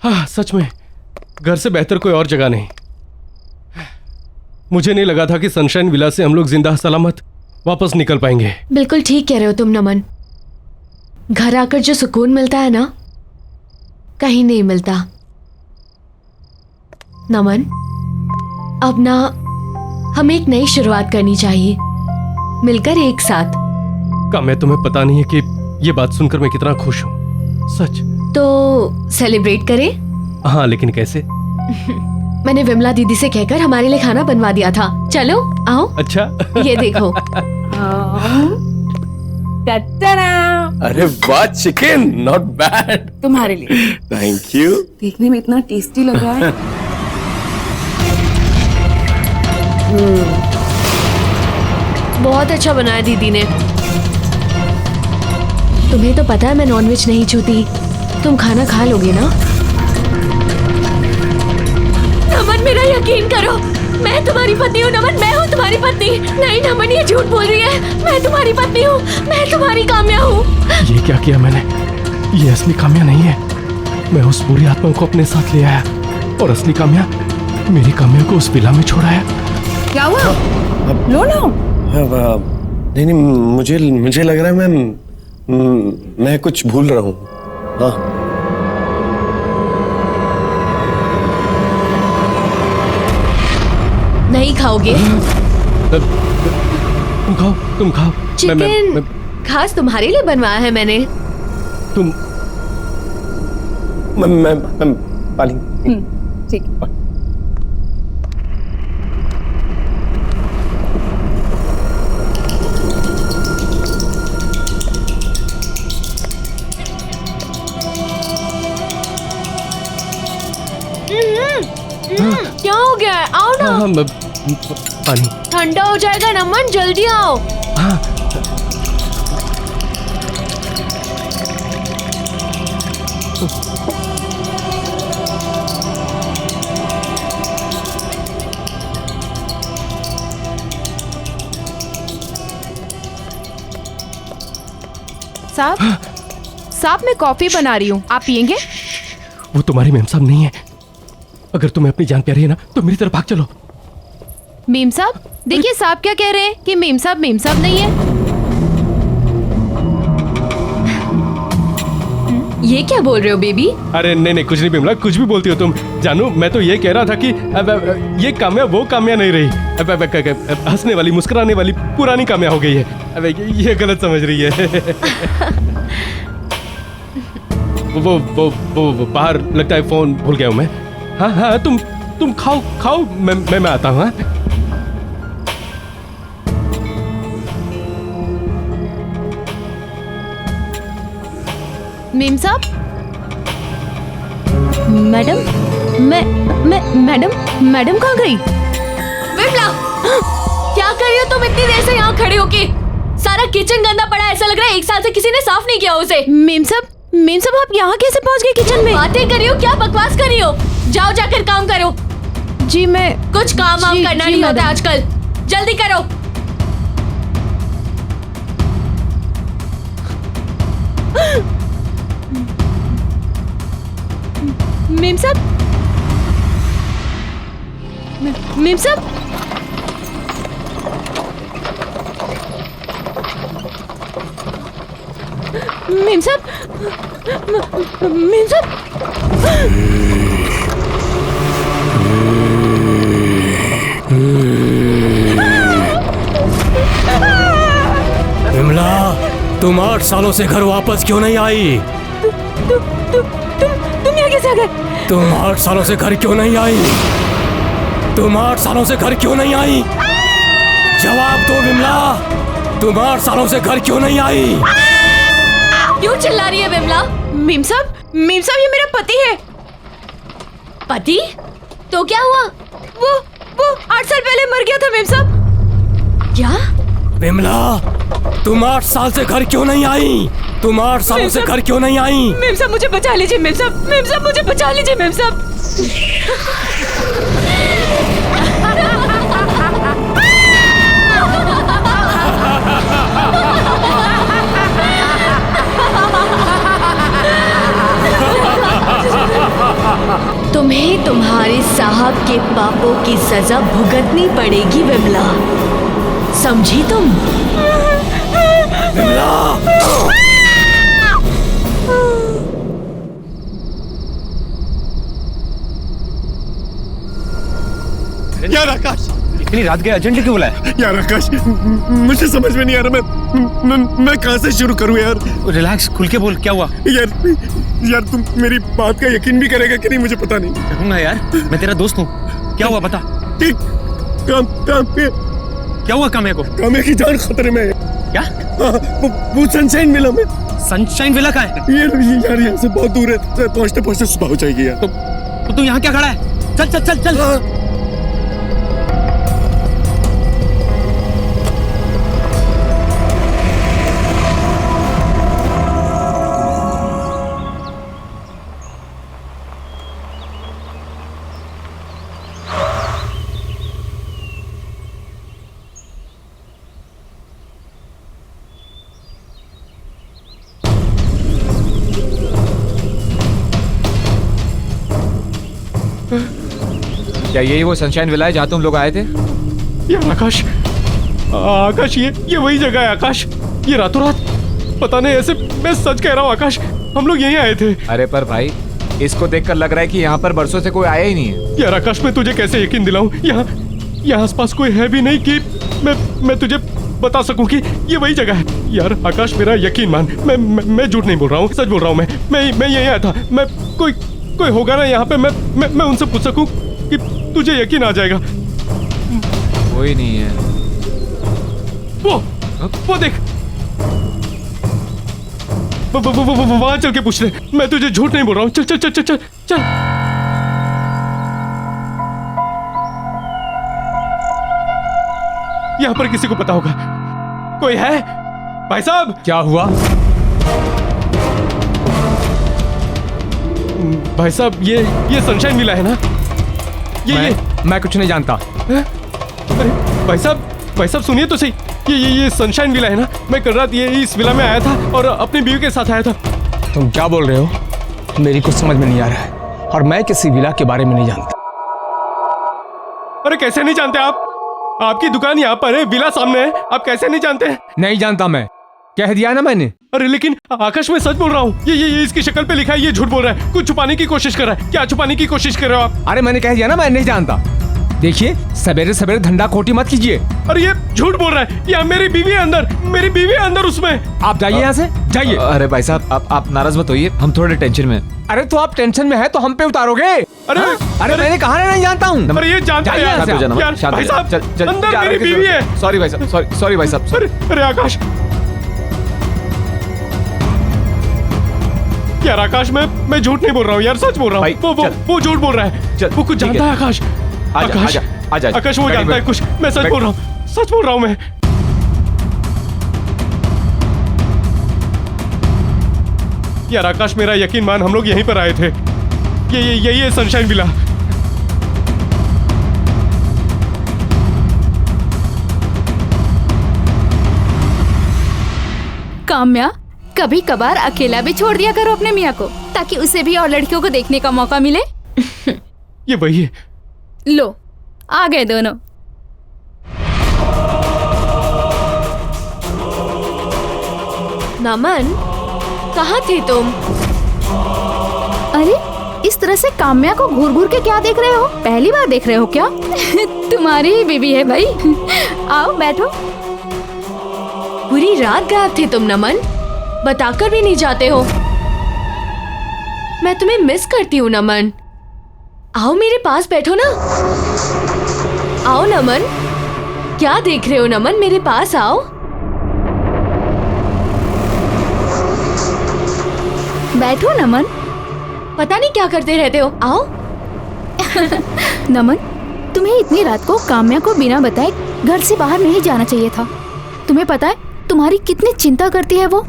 हाँ, सच में घर से बेहतर कोई और जगह नहीं। मुझे नहीं लगा था कि सनशाइन विला से हम लोग जिंदा सलामत वापस निकल पाएंगे। बिल्कुल ठीक कह रहे हो तुम नमन। घर आकर जो सुकून मिलता है ना, कहीं नहीं मिलता। नमन, अब ना हमें एक नई शुरुआत करनी चाहिए, मिलकर एक साथ। काम्या, तुम्हें पता नहीं है कि ये बात सुनकर मैं कितना खुश हूँ, सच। तो सेलिब्रेट करें? हाँ, लेकिन कैसे? मैंने विमला दीदी से कहकर हमारे लिए खाना बनवा दिया था। चलो आओ। अच्छा। ये देखो। अरे वाह, चिकन नॉट बैड। तुम्हारे लिए। Thank you. देखने में इतना टेस्टी लग रहा है। बहुत अच्छा बनाया दीदी ने। तुम्हें तो पता है मैं नॉनवेज नहीं छूती। तुम खाना खा लोगे ना? नमन, मेरा यकीन करो, मैं तुम्हारी पत्नी हूँ। नमन, मैं हूँ तुम्हारी पत्नी। नहीं नमन, ये झूठ बोल रही है। मैं तुम्हारी पत्नी हूँ, मैं तुम्हारी काम्या हूँ। ये क्या किया मैंने? ये असली काम्या नहीं है। मैं उस बुरी आत्मा को अपने साथ ले आया और असली काम्या मेरी काम्या को उस विला में छोड़ाया। क्या हुआ? लो ना। नहीं, मुझे लग रहा है मैं कुछ भूल रहा हूँ। हाँ, नहीं खाओगे? तुम खाओ, तुम खाओ। चिकन खास तुम्हारे लिए बनवाया है मैंने। तुम मैं पाली। ठीक। क्या हो गया है? आओ ना। हाँ, पानी। ठंडा हो जाएगा नमन, जल्दी आओ। हाँ। साहब मैं कॉफी बना रही हूँ, आप पियेंगे? वो तुम्हारी मेम साहब नहीं है। अगर तुम्हें अपनी जान प्यारी है ना तो मेरी तरफ भाग चलो। मेम साहब, देखिए साहब क्या कह रहे हैं कि मेम साहब नहीं है। ये क्या बोल रहे हो बेबी? अरे नहीं, कुछ नहीं बिमला, कुछ भी बोलती हो तुम। जानू, मैं तो ये कह रहा था कि ये काम्या वो काम्या नहीं रही। हंसने वाली, मुस्कुराने वाली पुरानी काम्या हो गई है। ये गलत समझ रही है। वो बाहर लगता है फोन भूल गया हूँ मैं। हाँ, तुम खाओ, मैं आता हूँ। मेम साहब, मैडम कहाँ गई? विमला, क्या कर रही हो तुम इतनी देर से यहाँ खड़े होके? सारा किचन गंदा पड़ा है, ऐसा लग रहा है एक साल से किसी ने साफ नहीं किया उसे। मेम साहब आप यहाँ कैसे पहुँच गए किचन में? बातें कर रही हो, क्या बकवास कर रही हो? जाओ जाकर काम करो। जी मैं कुछ काम करना नहीं होता आजकल, जल्दी करो। मेम साहब, मेम साहब, मेम साहब, मेम साहब। विमला, तुम 8 सालों से घर वापस क्यों नहीं आई? तुम यहाँ कैसे आ गए? तुम 8 सालों से घर क्यों नहीं आई? तुम 8 सालों से घर क्यों नहीं आई? जवाब दो विमला, तुम 8 सालों से घर क्यों नहीं आई? क्यों चिल्ला रही है विमला? मेम साहब, ये मेरा पति है। पति? तो क्या हुआ? वो 8 साल पहले मर गया था मेम साहब। क्या? विमला, तुम 8 साल से घर क्यों नहीं आई? तुम 8 सालों से घर क्यों नहीं आई? मेम साहब मुझे बचा लीजिए, मेम साहब मुझे बचा लीजिए मेम साहब। तुम्हें तुम्हारे साहब के पापों की सजा भुगतनी पड़ेगी विमला, समझी तुम? यार आकाश, इतनी रात गए अर्जेंटली क्यों बुलाया? यार आकाश, मुझे समझ में नहीं आ रहा मैं कहाँ से शुरू करूँ यार। रिलैक्स, खुल के बोल, क्या हुआ? यार तुम मेरी बात का यकीन भी करेगा कि नहीं मुझे पता नहीं। करूंगा यार, मैं तेरा दोस्त हूँ। क्या हुआ बता। ठीक, काम्या क्या हुआ काम्या को? की जान खतरे में है। क्या? वो सनशाइन विला में। सनशाइन विला का है? यार यहाँ से बहुत दूर है, पहुँचते पहुँचते सुबह हो जाएगी यार। तो तू यहाँ क्या खड़ा है? चल चल चल चल। क्या यही वो सनशाइन विला है जहाँ तुम लोग आए थे? यार आकाश, ये वही जगह है आकाश। ये रातों रात, पता नहीं, ऐसे मैं सच कह रहा हूँ आकाश, हम लोग यहीं आए थे। अरे पर भाई, इसको देखकर लग रहा है कि यहाँ पर बरसों से कोई आया ही नहीं है। यार आकाश, मैं तुझे कैसे यकीन दिलाऊं? यहाँ आसपास कोई है भी नहीं कि मैं तुझे बता सकूं कि ये वही जगह है। यार आकाश, मेरा यकीन मान, मैं झूठ नहीं बोल रहा हूँ, सच बोल रहा हूँ। मैं यहीं आया था। मैं कोई होगा ना यहाँ पे, मैं उनसे पूछ सकूं कि तुझे यकीन आ जाएगा। कोई नहीं है। वो देख, वहां चल के पूछ ले। मैं तुझे झूठ नहीं बोल रहा हूँ। चल चल चल चल चल चल। यहाँ पर किसी को पता होगा। कोई है भाई साहब? क्या हुआ? भाई साहब, ये सनशाइन विला है ना? मैं कुछ नहीं जानता। अरे भाई साहब सुनिए तो सही। ये सनशाइन विला है ना? मैं कल रात इस विला में आया था और अपनी बीवी के साथ आया था। तुम क्या बोल रहे हो? मेरी कुछ समझ में नहीं आ रहा है, और मैं किसी विला के बारे में नहीं जानता। अरे कैसे नहीं जानते आप? आपकी दुकान यहाँ पर है, विला सामने है, आप कैसे नहीं जानते? नहीं जानता मैं, कह दिया ना मैंने। अरे लेकिन आकाश, मैं सच बोल रहा हूँ। ये इसकी शक्ल पे लिखा है, ये झूठ बोल रहा है। कुछ छुपाने की कोशिश कर रहा है। क्या छुपाने की कोशिश कर रहे हो आप? अरे मैंने कह दिया ना, मैं नहीं जानता। देखिए, सवेरे सवेरे धंधा खोटी मत कीजिए। अरे ये झूठ बोल रहा है। यहाँ मेरी बीवी है अंदर उसमें। आप जाइए यहाँ से, जाइए। अरे भाई साहब, आप नाराज मत होइए, हम थोड़े टेंशन में। अरे तो आप टेंशन में है तो हम पे उतारोगे? अरे मैंने कहा नहीं जानता हूँ। अरे ये जानता है यार। भाई साहब, अंदर मेरी बीवी है। सॉरी भाई साहब, सॉरी भाई साहब। अरे आकाश, यार आकाश, मैं झूठ नहीं बोल रहा हूँ यार, सच बोल रहा हूँ। वो झूठ बोल रहा है। वो कुछ जानता है आकाश। आकाश वो जानता है कुछ। मैं सच बोल रहा हूँ, सच बोल रहा हूँ मैं। यार आकाश, मेरा यकीन मान, हम लोग यहीं पर आए थे। यही है सनशाइन विला। काम्या, कभी कभार अकेला भी छोड़ दिया करो अपने मियाँ को, ताकि उसे भी और लड़कियों को देखने का मौका मिले। ये वही है। लो, आ गए दोनों। नमन, कहाँ थे तुम? अरे इस तरह से काम्या को घूर घूर के क्या देख रहे हो? पहली बार देख रहे हो क्या? तुम्हारी ही बीवी है भाई। आओ बैठो। पूरी रात गायब थे तुम नमन, बताकर भी नहीं जाते हो। मैं तुम्हें मिस करती हूँ नमन। आओ मेरे पास बैठो ना। आओ नमन। क्या देख रहे हो नमन, मेरे पास आओ। बैठो नमन। पता नहीं क्या करते रहते हो, आओ। नमन, तुम्हें इतनी रात को काम्या को बिना बताए घर से बाहर नहीं जाना चाहिए था। तुम्हें पता है तुम्हारी कितनी चिंता करती है वो?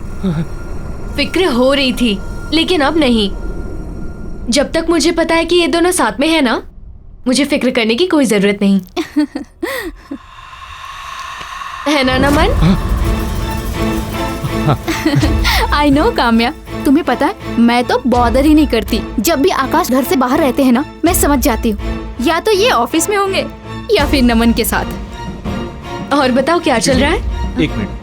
फिक्र हो रही थी, लेकिन अब नहीं। जब तक मुझे पता है कि ये दोनों साथ में है ना, मुझे फिक्र करने की कोई जरूरत नहीं। है ना नमन? आई नो काम्या, तुम्हें पता है मैं तो बॉदर ही नहीं करती। जब भी आकाश घर से बाहर रहते हैं ना, मैं समझ जाती हूँ या तो ये ऑफिस में होंगे या फिर नमन के साथ। और बताओ क्या चल रहा है? एक मिनट।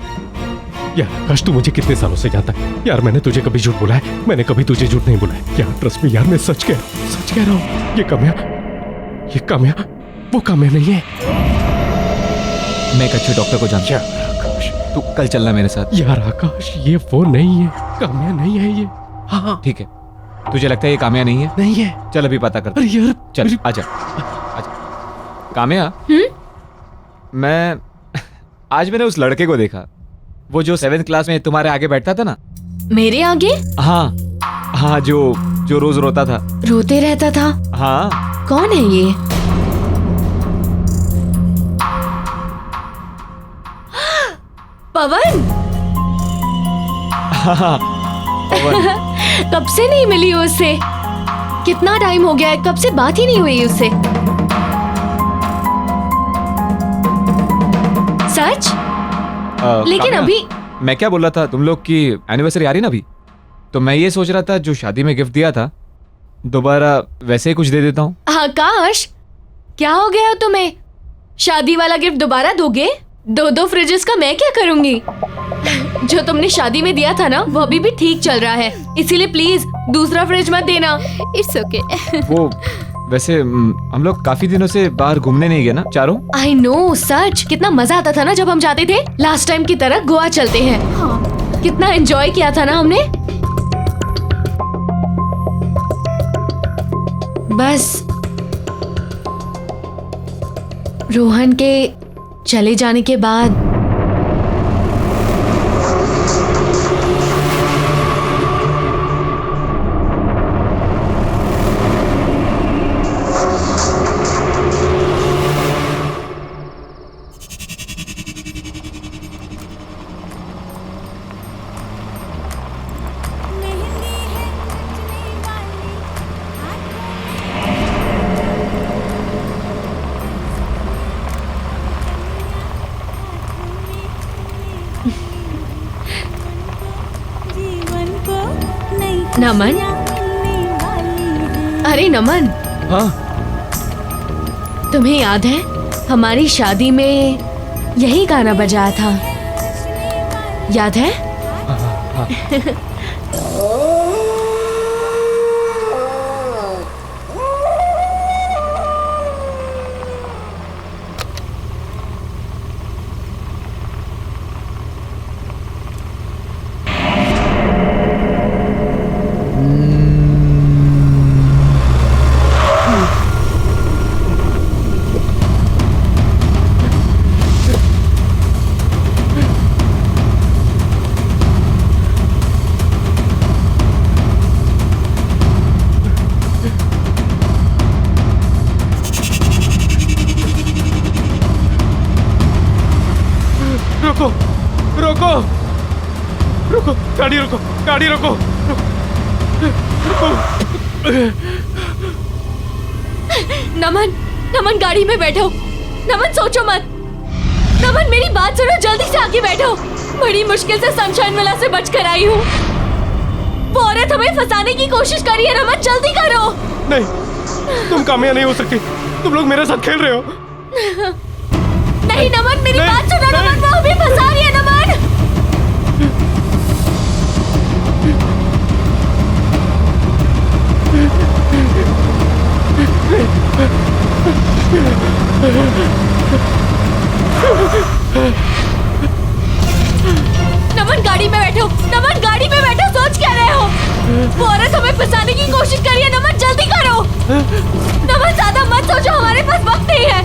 यार आकाश, तू मुझे कितने सालों से जानता है यार। मैंने तुझे कभी झूठ बोला है? मैंने कभी तुझे झूठ नहीं बोला है यार। ट्रस्ट मी यार, मैं सच कह रहा हूँ। ये काम्या वो काम्या नहीं है। मैं एक अच्छे डॉक्टर को जानता हूँ। तू कल चलना मेरे साथ। यार आकाश, ये वो नहीं है, काम्या नहीं है ये। हाँ ठीक है, तुझे लगता है ये काम्या नहीं है? नहीं है। चल अभी पता करते। अरे यार चल आजा। काम्या, मैं आज मैंने उस लड़के को देखा, वो जो 7th क्लास में तुम्हारे आगे बैठता था ना। मेरे आगे? हाँ, जो रोज रोता था, रोते रहता था। हाँ। कौन है ये? पवन। पवन। कब से नहीं मिली हो उससे? कितना टाइम हो गया है, कब से बात ही नहीं हुई उससे। सच? लेकिन काम्या, अभी मैं क्या बोल रहा था, तुम लोग की एनिवर्सरी आ रही ना अभी, तो मैं ये सोच रहा था जो शादी में गिफ्ट दिया था दोबारा वैसे ही कुछ दे देता हूँ। आकाश, क्या हो गया तुम्हें? शादी वाला गिफ्ट दोबारा दोगे? 2 फ्रिजेस का मैं क्या करूंगी? जो तुमने शादी में दिया था ना, वो अभी भी ठीक चल रहा है, इसीलिए प्लीज दूसरा फ्रिज मत देना। It's okay. वो वैसे हम लोग काफी दिनों से बाहर घूमने नहीं गए ना चारों। आई नो, सच कितना मजा आता था ना जब हम जाते थे। लास्ट टाइम की तरह गोवा चलते हैं। हाँ। कितना एंजॉय किया था ना हमने। बस रोहन के चले जाने के बाद नमन। अरे नमन, हाँ तुम्हें याद है हमारी शादी में यही गाना बजाया था? याद है? रुको, गाड़ी रोको। नमन गाड़ी में बैठो। नमन सोचो मत। नमन मेरी बात सुनो, जल्दी से आगे बैठो। बड़ी मुश्किल से सनशाइन विला से बचकर आई हूँ। वो औरत हमें फंसाने की कोशिश कर रही है। नमन जल्दी करो। नहीं, तुम कामयाब नहीं हो सकती। तुम लोग मेरे साथ खेल रहे हो। नहीं नमन, मेरी बात सुनो। नमन वो हमें फंसा रही है। नमन नमन गाड़ी में बैठो। नमन गाड़ी में बैठो। सोच क्या रहे हो? वो औरत हमें फंसाने की कोशिश कर रही है। नमन जल्दी करो। नमन ज्यादा मत सोचो, हमारे पास वक्त नहीं है।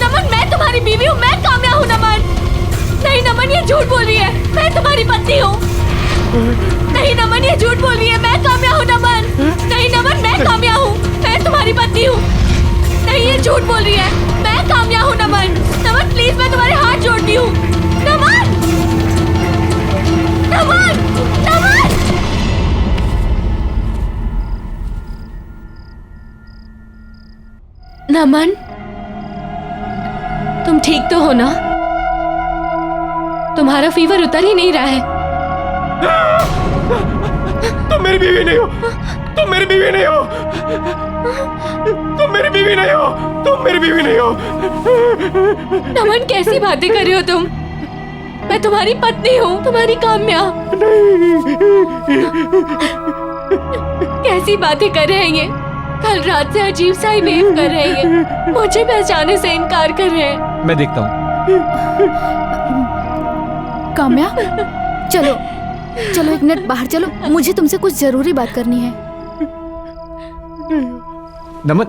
नमन मैं तुम्हारी बीवी हूँ, मैं काम्या हूँ। नमन नहीं, नमन ये झूठ बोल रही है। मैं तुम्हारी पत्नी हूँ। नहीं नमन ये झूठ बोल रही है। मैं काम्या हूँ। नमन नहीं, नमन मैं काम्या हूँ, मैं तुम्हारी पत्नी हूँ। नहीं ये झूठ बोल रही है। मैं काम्या हूँ। नमन नमन प्लीज, मैं तुम्हारे हाथ जोड़ती हूँ। नमन नमन नमन नमन तुम ठीक तो हो ना? तुम्हारा फीवर उतर ही नहीं रहा है। मेरी बीवी नहीं हो, तुम मेरी बीवी नहीं हो, तुम मेरी बीवी नहीं हो, तुम मेरी बीवी नहीं हो। नमन कैसी बातें कर रहे हो तुम? मैं तुम्हारी पत्नी हूँ, तुम्हारी काम्या। कैसी बातें कर रहे हैं ये? कल रात से अजीब सा ही बिहेव कर रहे हैं ये। मुझे पहचाने से इनकार कर रहे हैं। मैं देखता हूँ। काम्या, चलो चलो, एक मिनट बाहर चलो, मुझे तुमसे कुछ जरूरी बात करनी है। नमन,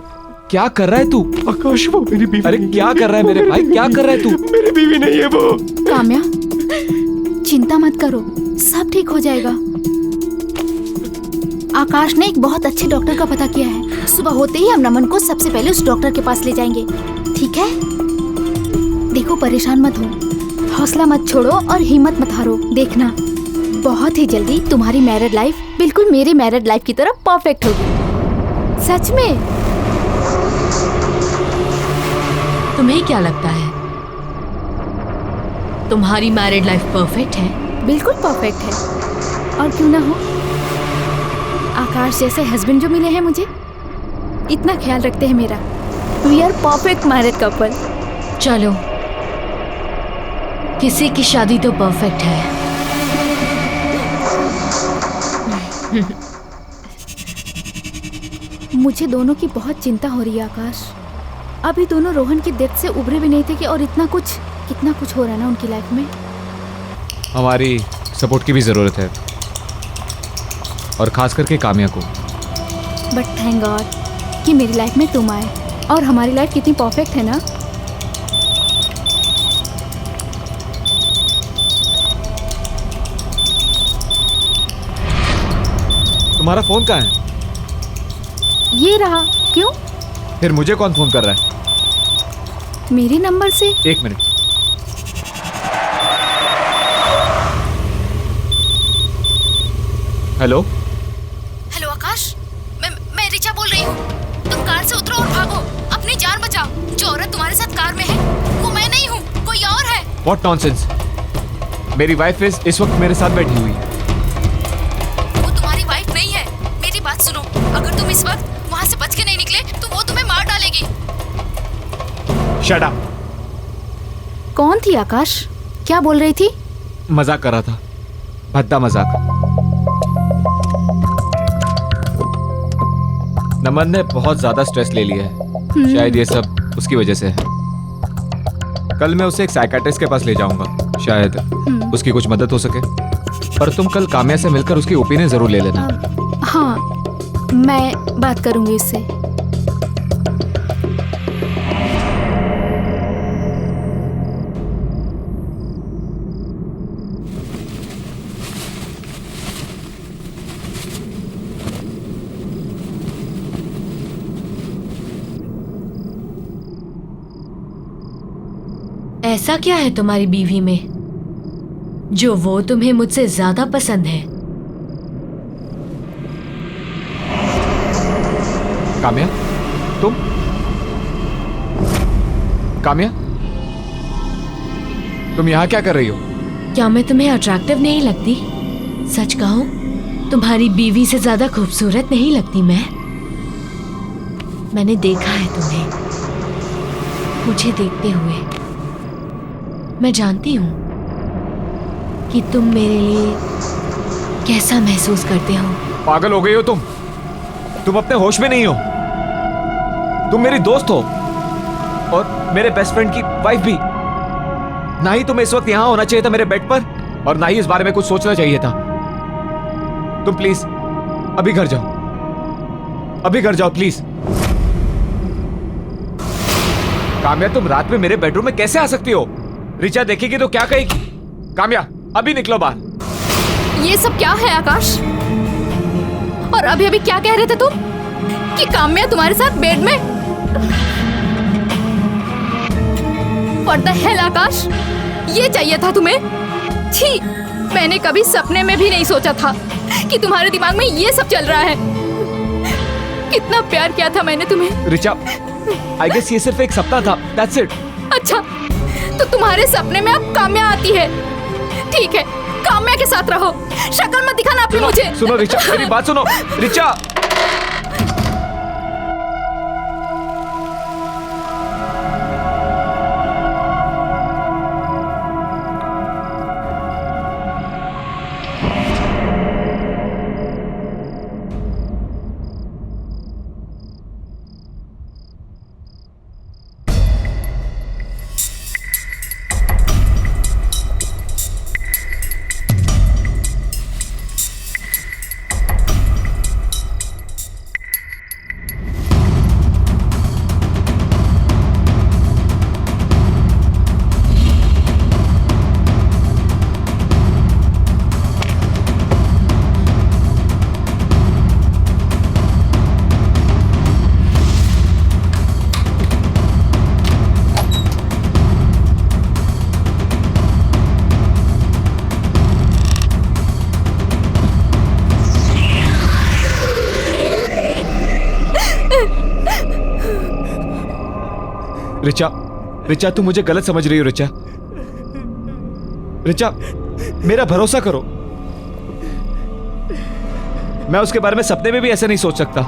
क्या कर रहा है तू? आकाश, वो मेरी बीवी। अरे क्या कर रहा है मेरे भाई, क्या कर रहा है तू? मेरी बीवी नहीं है वो। काम्या, चिंता मत करो, सब ठीक हो जाएगा। आकाश ने एक बहुत अच्छे डॉक्टर का पता किया है। सुबह होते ही हम नमन को सबसे पहले उस डॉक्टर के पास ले जाएंगे, ठीक है? देखो, परेशान मत हो, हौसला मत छोड़ो और हिम्मत मत हारो। देखना, बहुत ही जल्दी तुम्हारी मैरिड लाइफ बिल्कुल मेरी मैरिड लाइफ की तरह परफेक्ट होगी। सच में। तुम्हें क्या लगता है तुम्हारी मैरिड लाइफ परफेक्ट है? बिल्कुल परफेक्ट है, और क्यों ना हो। आकाश जैसे हस्बैंड जो मिले हैं मुझे, इतना ख्याल रखते हैं मेरा। We are perfect married couple. चलो, किसी की शादी तो परफेक्ट है। मुझे दोनों की बहुत चिंता हो रही है आकाश। अभी दोनों रोहन की डेथ से उभरे भी नहीं थे कि और कितना कुछ हो रहा है ना उनकी लाइफ में। हमारी सपोर्ट की भी जरूरत है, और खास करके काम्या को। बट थैंक गॉड कि मेरी लाइफ में तुम आए, और हमारी लाइफ कितनी परफेक्ट है ना। तुम्हारा फोन कहाँ है? ये रहा। क्यों? फिर मुझे कौन फोन कर रहा है? मेरे नंबर से। एक मिनट। हेलो हेलो आकाश, मैं रिचा बोल रही हूँ। तुम कार से उतरो और भागो, अपनी जान बचाओ। जो औरत तुम्हारे साथ कार में है वो मैं नहीं हूँ, कोई और है। What nonsense? मेरी वाइफ इस वक्त मेरे साथ बैठी हुई है। वो तुम्हारी वाइफ नहीं है। मेरी बात सुनो, अगर तुम इस वक्त वहाँ से बच के नहीं निकले तो वो तुम्हें मार डालेगी। Shut up. कौन थी आकाश? क्या बोल रही थी? मजाक कर रहा था, भद्दा मजाक। नमन ने बहुत ज्यादा स्ट्रेस ले लिया है, शायद ये सब उसकी वजह से है। कल मैं उसे एक साइकियाट्रिस्ट के पास ले जाऊंगा, शायद उसकी कुछ मदद हो सके। पर तुम कल काम्या से मिलकर उसकी ओपिनियन जरूर ले लेना। हाँ, मैं बात करूंगी इससे। ऐसा क्या है तुम्हारी बीवी में जो वो तुम्हें मुझसे ज्यादा पसंद है? काम्या, तुम? काम्या, तुम यहाँ क्या कर रही हो? क्या मैं तुम्हें अट्रैक्टिव नहीं लगती? सच कहूं, तुम्हारी बीवी से ज्यादा खूबसूरत नहीं लगती मैं? मैंने देखा है तुम्हें, मुझे देखते हुए। मैं जानती हूँ कि तुम मेरे लिए कैसा महसूस करते हो। पागल हो गई हो तुम? तुम अपने होश में नहीं हो। तुम मेरी दोस्त हो और मेरे बेस्ट फ्रेंड की वाइफ भी। ना ही तुम्हें इस वक्त यहां होना चाहिए था मेरे बेड पर, और ना ही इस बारे में कुछ सोचना चाहिए था। तुम प्लीज अभी घर जाओ, अभी घर जाओ प्लीज। काम्या, तुम रात में मेरे बेडरूम में कैसे आ सकती हो? रिचा देखेगी तो क्या कहेगी? काम्या, अभी निकलो बाहर। ये सब क्या है आकाश? और अभी अभी क्या कह रहे थे तुम कि काम्या तुम्हारे साथ बेड में? What the hell आकाश, ये चाहिए था तुम्हें? छी, मैंने कभी सपने में भी नहीं सोचा था कि तुम्हारे दिमाग में ये सब चल रहा है। कितना प्यार किया था मैंने तुम्हें। रिचा, आई गेस ये सिर्फ एक सपना था, that's it। अच्छा, तो तुम्हारे सपने में अब काम्या आती है। ठीक है, काम्या के साथ रहो। शक्ल मत दिखाना अपनी मुझे। सुनो रिचा, मेरी बात सुनो रिचा। रिचा, रिचा तू मुझे गलत समझ रही हो रिचा। रिचा मेरा भरोसा करो, मैं उसके बारे में सपने में भी ऐसा नहीं सोच सकता।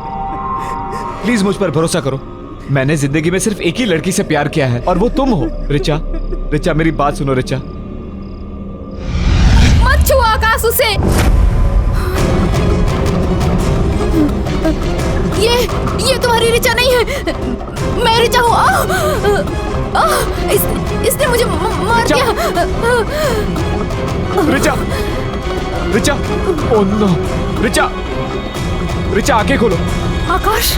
प्लीज मुझ पर भरोसा करो। मैंने जिंदगी में सिर्फ एक ही लड़की से प्यार किया है और वो तुम हो रिचा। रिचा मेरी बात सुनो रिचा। मत छुओ आकाश उसे। ये तुम्हारी रिचा नहीं है, मैं रिचा हूँ। इसने मुझे मार दिया। रिचा, रिचा, ओह नो, रिचा, रिचा आंखें खोलो। आकाश,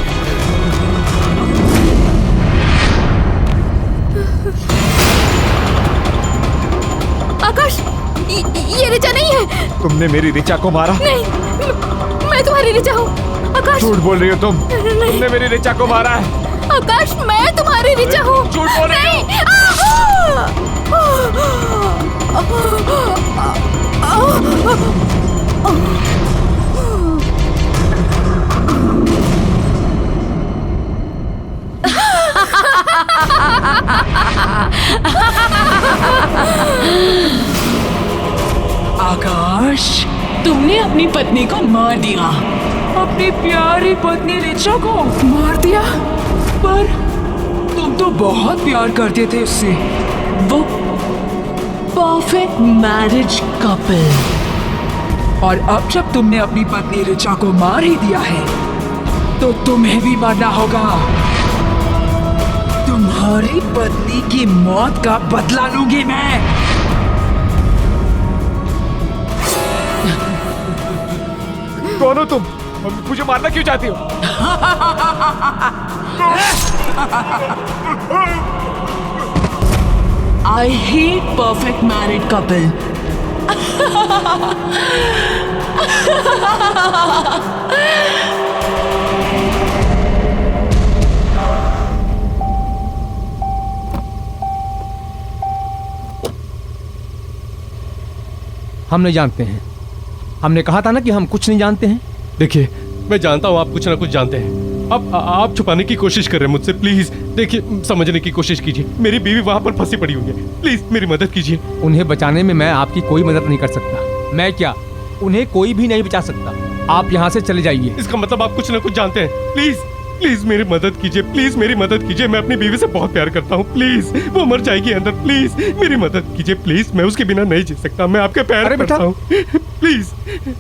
आकाश, ये रिचा नहीं है। तुमने मेरी रिचा को मारा? नहीं, मैं तुम्हारी रिचा हूँ। आकाश, झूठ बोल रही हो तुम। तुमने मेरी रिचा को मारा है। आकाश, मैं तुम्हारी रिचा हूँ। झूठ बोल रही हो। आकाश, तुमने अपनी पत्नी को मार दिया। अपनी प्यारी पत्नी रिचा को मार दिया? पर तुम तो बहुत प्यार करते थे उससे। वो परफेक्ट मैरिज कपल। और अब जब तुमने अपनी पत्नी रिचा को मार ही दिया है तो तुम्हें भी मरना होगा। तुम्हारी पत्नी की मौत का बदला लूंगी मैं। कौन हो तुम? मुझे मारना क्यों चाहती हो? I hate perfect married couple. हम नहीं जानते हैं। हमने कहा था ना कि हम कुछ नहीं जानते हैं। देखिए, मैं जानता हूँ आप कुछ ना कुछ जानते हैं। अब आप छुपाने की कोशिश कर रहे हैं मुझसे। प्लीज देखिए, समझने की कोशिश कीजिए। मेरी बीवी वहां पर फंसी पड़ी हुई है। प्लीज मेरी मदद कीजिए। उन्हें बचाने में मैं आपकी कोई मदद नहीं कर सकता। मैं क्या, उन्हें कोई भी नहीं बचा सकता। आप यहाँ से चले जाइए। इसका मतलब आप कुछ ना कुछ जानते हैं। प्लीज प्लीज मेरी मदद कीजिए। प्लीज मेरी मदद कीजिए। मैं अपनी बीवी से बहुत प्यार करता हूँ। प्लीज, वो मर जाएगी अंदर। प्लीज मेरी मदद कीजिए। प्लीज, मैं उसके बिना नहीं जी सकता। मैं आपके प्यार करता हूँ। प्लीज।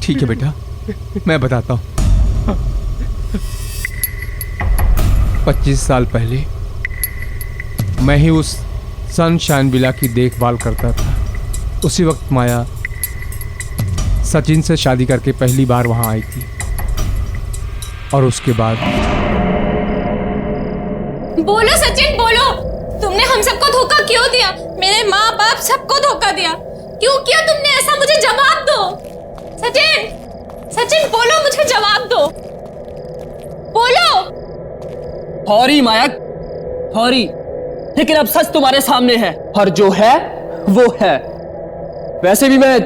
ठीक है बेटा, मैं बताता हूँ। 25 साल पहले मैं ही उस सनशाइन विला की देखभाल करता था। उसी वक्त माया सचिन से शादी करके पहली बार वहां आई थी। और उसके बाद बोलो सचिन, बोलो। तुमने हम सबको धोखा क्यों दिया? मेरे माँ बाप सबको धोखा दिया। क्यों किया तुमने ऐसा? मुझे जवाब दो सचिन। सचिन बोलो, मुझे जवाब दो। बोलो। सॉरी माया, सॉरी, लेकिन अब सच तुम्हारे सामने है और जो है वो है। वैसे भी मैं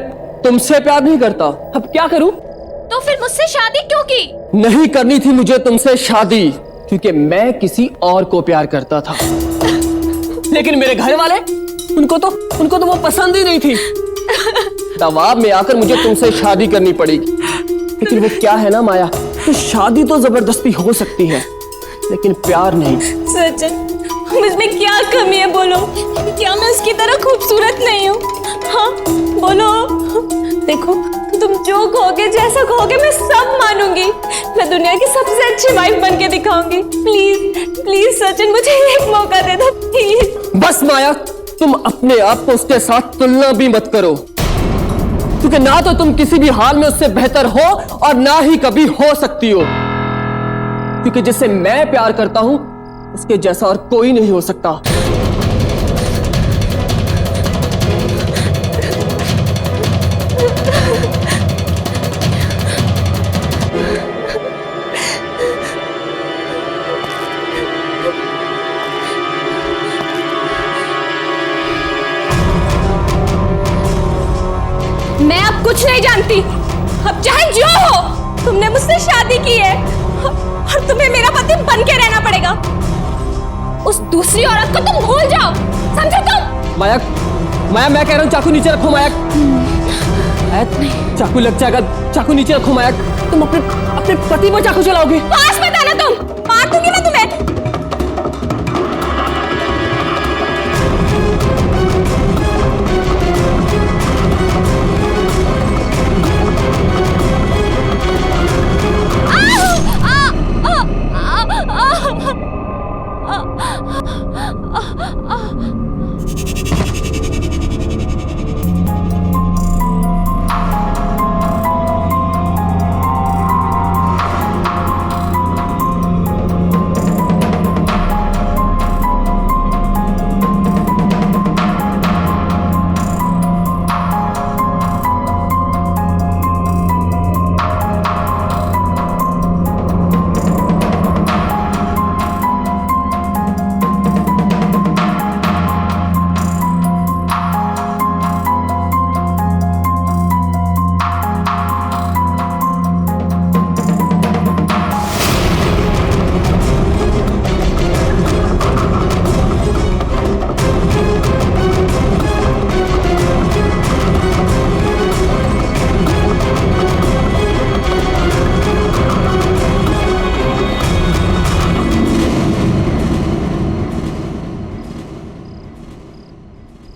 तुमसे प्यार नहीं करता। अब क्या करूं? तो फिर मुझसे शादी क्यों की? नहीं करनी थी मुझे तुमसे शादी, क्योंकि मैं किसी और को प्यार करता था। लेकिन मेरे घर वाले, उनको तो वो पसंद ही नहीं थी। दबाव में आकर मुझे तुमसे शादी करनी पड़ेगी। लेकिन वो क्या है ना माया, तो शादी तो जबरदस्ती हो सकती है लेकिन प्यार नहीं। सचिन, मुझमें क्या कमी है बोलो? क्या मैं उसकी तरह खूबसूरत नहीं हूँ? हाँ बोलो। देखो, तुम जो कहोगे, जैसा कहोगे, मैं सब मानूंगी। मैं दुनिया की सबसे अच्छी वाइफ बन के दिखाऊंगी। प्लीज प्लीज सचिन, मुझे एक मौका दे दो प्लीज। बस माया, तुम अपने आप को उसके साथ तुलना भी मत करो, क्योंकि ना तो तुम किसी भी हाल में उससे बेहतर हो और ना ही कभी हो सकती हो। क्योंकि जिससे मैं प्यार करता हूं उसके जैसा और कोई नहीं हो सकता। मैं अब कुछ नहीं जानती। अब चाहे जो हो, तुमने मुझसे शादी की है और तुम्हें मेरा पति बन के रहना पड़ेगा। उस दूसरी औरत को तुम भूल जाओ, समझे तुम? माया, माया मैं कह रहा हूँ चाकू नीचे रखो माया। चाकू लग जाएगा, चाकू नीचे रखो माया। तुम अपने पति पर चाकू चलाओगे? पास मत आना, तुम मार दूंगी मैं तुम्हें।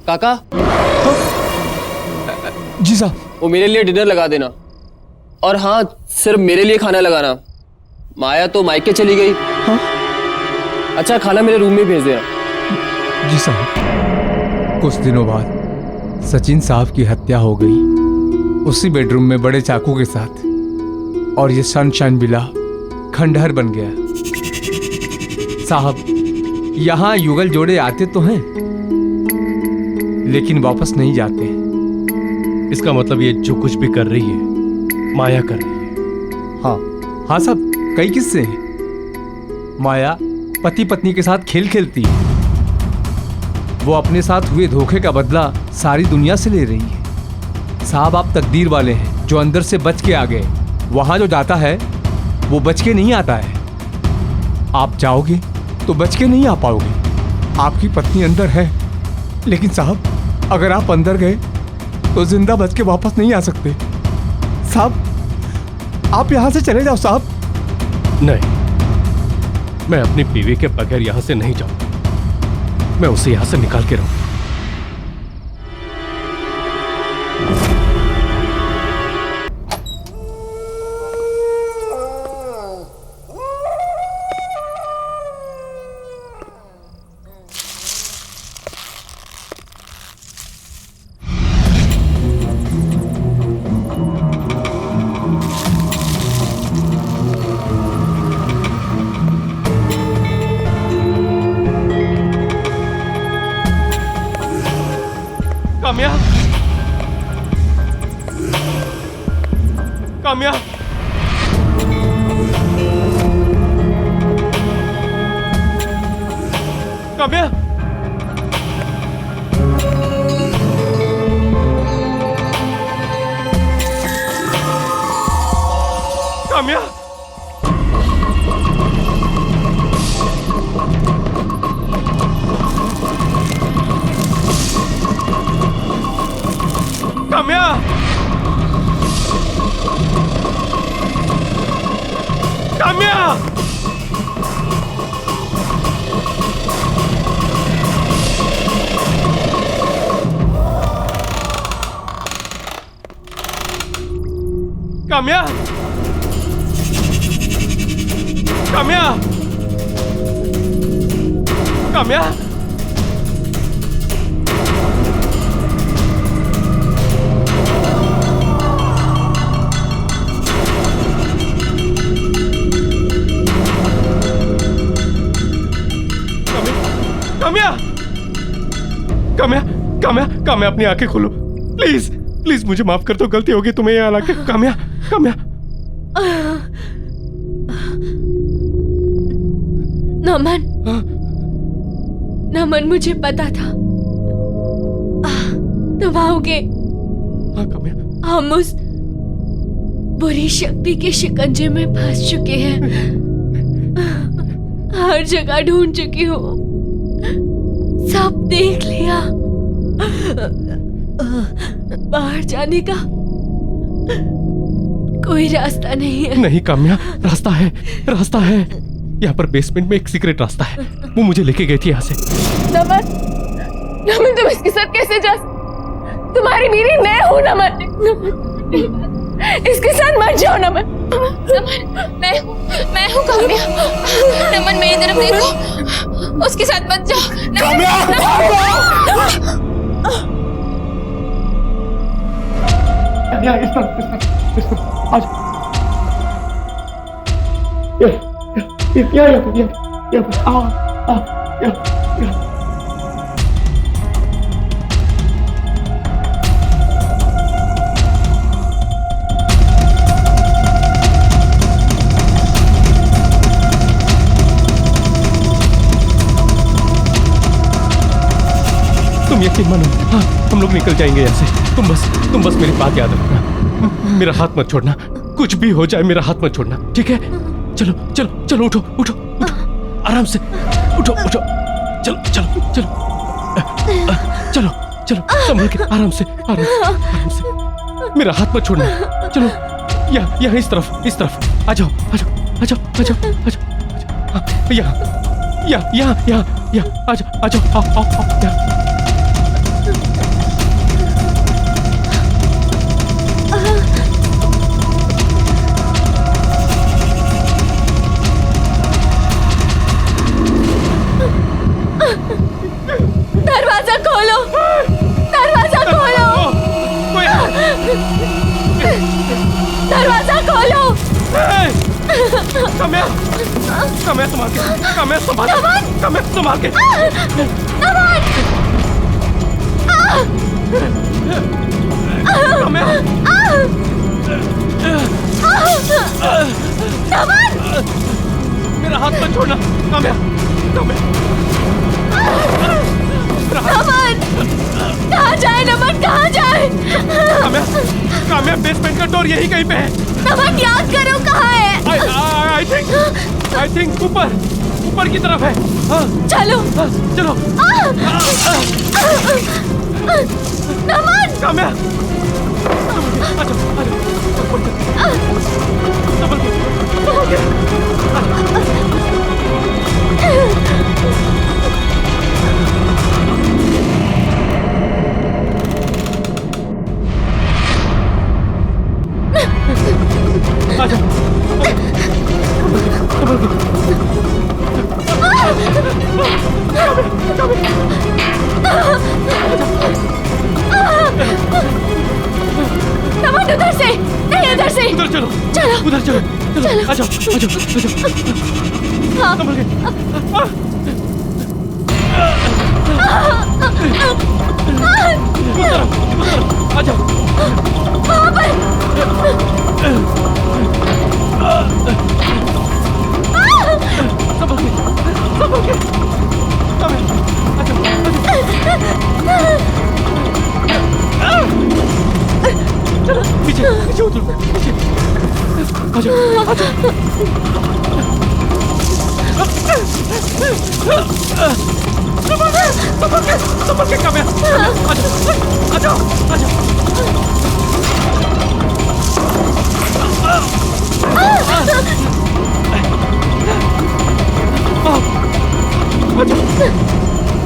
काका, जी साहब। वो मेरे लिए डिनर लगा देना, और हाँ सिर्फ मेरे लिए खाना लगाना। माया तो मायके चली गई। हाँ? अच्छा, खाना मेरे रूम में भेज देना। जी साहब। कुछ दिनों बाद सचिन साहब की हत्या हो गई, उसी बेडरूम में बड़े चाकू के साथ, और ये सनशाइन विला खंडहर बन गया। साहब, यहाँ युगल जोड़े आते तो हैं लेकिन वापस नहीं जाते। इसका मतलब ये जो कुछ भी कर रही है माया कर रही है। हाँ साहब, कई किस्से हैं। माया पति पत्नी के साथ खेल खेलती है। वो अपने साथ हुए धोखे का बदला सारी दुनिया से ले रही है। साहब, आप तकदीर वाले हैं जो अंदर से बच के आ गए। वहां जो जाता है वो बच के नहीं आता है। आप जाओगे तो बच के नहीं आ पाओगे। आपकी पत्नी अंदर है, लेकिन साहब अगर आप अंदर गए तो जिंदा बच के वापस नहीं आ सकते। साहब, आप यहां से चले जाओ साहब। नहीं, मैं अपनी बीवी के बगैर यहां से नहीं जाऊंगा। मैं उसे यहां से निकाल के रहूंगा। काम्या, काम्या, काम्या, काम्या, काम्या काम्या काम्या काम्या काम्या काम्या काम्या काम्या काम्या अपनी आंखें खोलो प्लीज प्लीज मुझे माफ कर दो गलती होगी तुम्हें यहाँ लाके काम्या काम्या नमन नमन मुझे पता था तुम आओगे। हाँ काम्या हम उस बुरी शक्ति के शिकंजे में फंस चुके हैं। हर जगह ढूंढ चुकी हूँ, सब देख लिया। बाहर जाने का कोई रास्ता नहीं है। नहीं काम्या रास्ता है रास्ता है। यहाँ पर बेसमेंट में एक सीक्रेट रास्ता है, वो मुझे लेके गई थी यहाँ से। नमन नमन तुम इसके साथ कैसे जा? तुम्हारी बीवी मैं हूँ नमन। इसके साथ मत जाओ नमन। नमन मैं हूँ काम्या। नमन मेरी तरफ देखो, उसके साथ मत जाओ। तुम यकीन मानो, हाँ हम लोग निकल जाएंगे यहाँ से। तुम बस मेरी बात याद रखना, मेरा हाथ मत छोड़ना। कुछ भी हो जाए मेरा हाथ मत छोड़ना, ठीक है? चलो चलो चलो उठो उठो उठो आराम से उठो उठो। चलो चलो चलो चलो चलो संभल के आराम से आराम से। मेरा हाथ मत छोड़ना। चलो यहाँ इस तरफ आ जाओ आ जाओ आ जाओ आ जाओ आ जाओ। यहाँ आ जाओ यहाँ। दरवाजा खोलो, दरवाजा खोलो, दरवाजा खोलो। काम्या काम्या संभाल के, काम्या संभाल के, काम्या संभाल के। मेरा हाथ मत छोड़ना काम्या। नमन कहाँ जाए? नमन कहाँ जाए? काम्या बेसमेंट का डोर यही कहीं पे है। नमन याद करो कहाँ है? आई थिंक ऊपर की तरफ है। चलो चलो। नमन काम्या नमन उधर से नहीं, इधर से। उधर चलो चलो उधर चलो चलो। आ जाओ हाँ। संभल के। उधर आ जाओ। वहाँ पर। संभल के। चलो पीछे उतरो पीछे। आ जाओ। संभल के काम्या, आ जाओ, आ जाओ।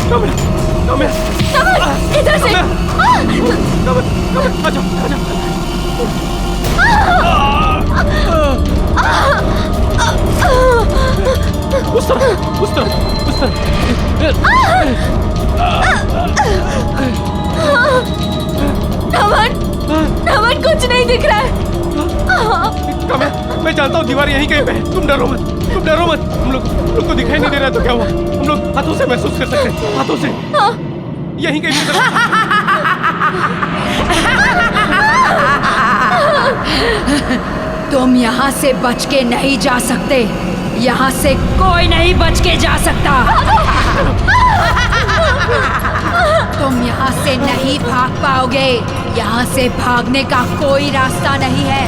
काम्या, इधर से आ जाओ। उस तरफ। नमन कुछ नहीं दिख रहा है। काम्या, मैं जानता हूँ दीवार यहीं कहीं पे है। तुम डरो मत। हम लोग को दिखाई नहीं दे रहा है तो क्या हुआ? हम लोग हाथों से महसूस कर सकते हैं, हाथों से। यहीं कहीं तुम यहाँ से बच के नहीं जा सकते। यहाँ से कोई नहीं बच के जा सकता। तुम यहाँ से नहीं भाग पाओगे। यहाँ से भागने का कोई रास्ता नहीं है।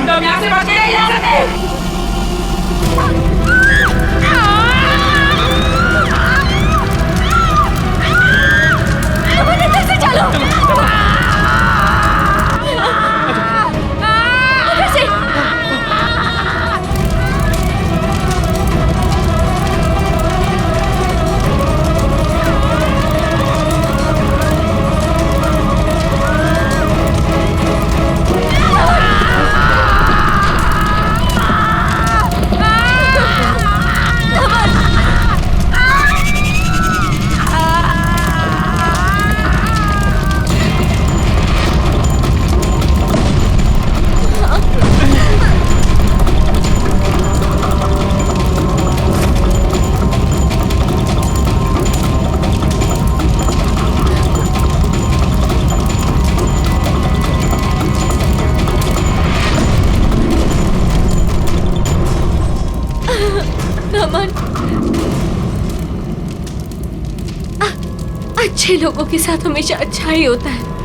तुम यहाँ से बच के नहीं जा सकते। इधर से चलो। इधर से। अच्छे लोगों के साथ हमेशा अच्छा ही होता है।